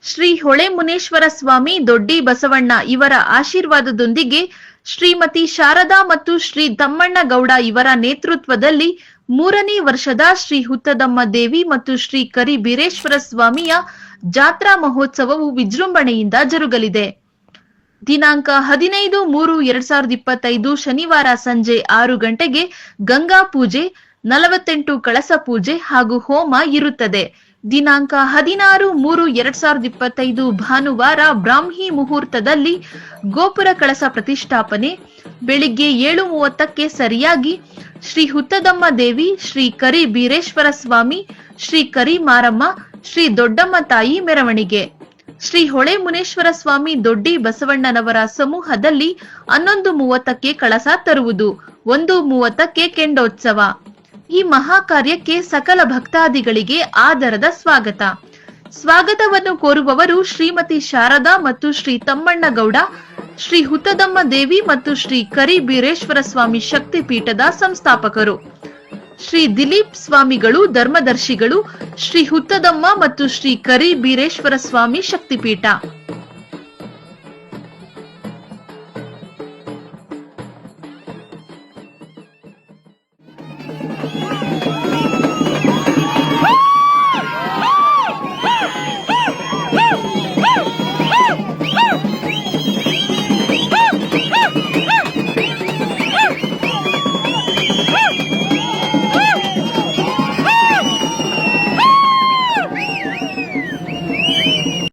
ಶ್ರೀ ಹೊಳೆ ಮುನೇಶ್ವರ ಸ್ವಾಮಿ ದೊಡ್ಡಿ ಬಸವಣ್ಣ ಇವರ ಆಶೀರ್ವಾದದೊಂದಿಗೆ ಶ್ರೀಮತಿ ಶಾರದಾ ಮತ್ತು ಶ್ರೀ ತಮ್ಮಣ್ಣ ಗೌಡ ಇವರ ನೇತೃತ್ವದಲ್ಲಿ 3ನೇ ವರ್ಷದ ಶ್ರೀ ಹುತ್ತದಮ್ಮ ದೇವಿ ಮತ್ತು ಶ್ರೀ ಕರಿಬೀರೇಶ್ವರ ಸ್ವಾಮಿಯ ಜಾತ್ರಾ ಮಹೋತ್ಸವವು ವಿಜೃಂಭಣೆಯಿಂದ ಜರುಗಲಿದೆ. ದಿನಾಂಕ 15/3/2025 ಶನಿವಾರ ಸಂಜೆ 6 ಗಂಟೆಗೆ ಗಂಗಾ ಪೂಜೆ, 48 ಕಳಸ ಪೂಜೆ ಹಾಗೂ ಹೋಮ ಇರುತ್ತದೆ. ದಿನಾಂಕ 16/3/2025 ಭಾನುವಾರ ಬ್ರಾಹ್ಮಿ ಮುಹೂರ್ತದಲ್ಲಿ ಗೋಪುರ ಕಳಸ ಪ್ರತಿಷ್ಠಾಪನೆ. ಬೆಳಿಗ್ಗೆ 7:30ಕ್ಕೆ ಸರಿಯಾಗಿ ಶ್ರೀ ಹುತ್ತದಮ್ಮ ದೇವಿ, ಶ್ರೀ ಕರಿಬೀರೇಶ್ವರ ಸ್ವಾಮಿ, ಶ್ರೀ ಕರಿ ಮಾರಮ್ಮ, ಶ್ರೀ ದೊಡ್ಡಮ್ಮ ತಾಯಿ ಮೆರವಣಿಗೆ. ಶ್ರೀ ಹೊಳೆ ಮುನೇಶ್ವರ ಸ್ವಾಮಿ ದೊಡ್ಡಿ ಬಸವಣ್ಣನವರ ಸಮೂಹದಲ್ಲಿ 11:30ಕ್ಕೆ ಕಳಸ ತರುವುದು, 1:30ಕ್ಕೆ ಕೆಂಡೋತ್ಸವ. ಈ ಮಹಾಕಾರ್ಯಕ್ಕೆ ಸಕಲ ಭಕ್ತಾದಿಗಳಿಗೆ ಆದರದ ಸ್ವಾಗತ. ಸ್ವಾಗತವನ್ನು ಕೋರುವವರು ಶ್ರೀಮತಿ ಶಾರದಾ ಮತ್ತು ಶ್ರೀ ತಮ್ಮಣ್ಣ ಗೌಡ, ಶ್ರೀ ಹುತ್ತದಮ್ಮ ದೇವಿ ಮತ್ತು ಶ್ರೀ ಕರಿಬೀರೇಶ್ವರ ಸ್ವಾಮಿ ಶಕ್ತಿ ಪೀಠದ ಸಂಸ್ಥಾಪಕರು. ಶ್ರೀ ದಿಲೀಪ್ ಸ್ವಾಮಿಗಳು ಧರ್ಮದರ್ಶಿಗಳು, ಶ್ರೀ ಹುತ್ತದಮ್ಮ ಮತ್ತು ಶ್ರೀ ಕರಿಬೀರೇಶ್ವರ ಸ್ವಾಮಿ ಶಕ್ತಿಪೀಠ.